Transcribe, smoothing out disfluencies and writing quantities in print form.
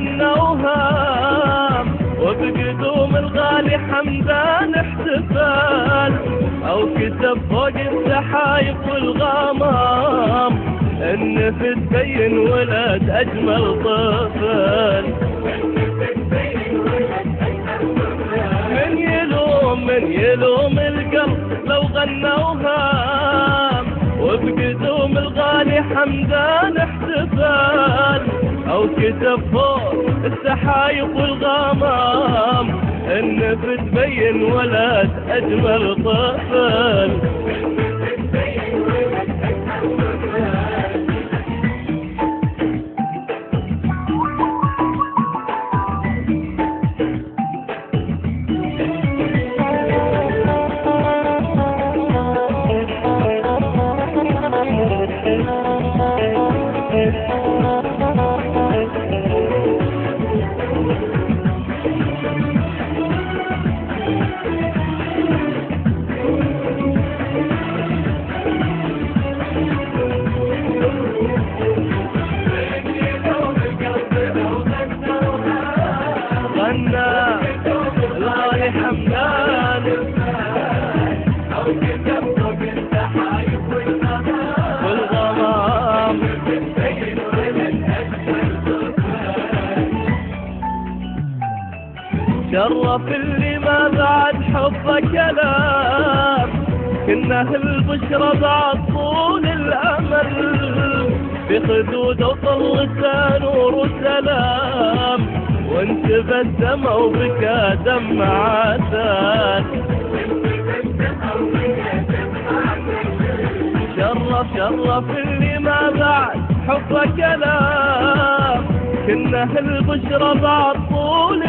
غنوها وبقدوم الغالي حمدان احتفال، او كتب فوق السحايف والغمام النفس تبين ولد اجمل طفل. من يلوم القلب لو غنوها وبقدوم الغالي حمدان احتفال، او كتب فوق السحايف والغمام النفس تبين ولد اجمل طفل. الغالي حمدان او كتب فوق السحايف والغمام تبين ولد اجمل طفل. شرف اللي ما بعد حبه كلام، كنه البشرى بعد طول الامل، بخدود وطلته نور وسلام وانت بسمة وبكى دمع عسل. شرف اللي ما بعد حبه كلام، كنه البشرى بعد طول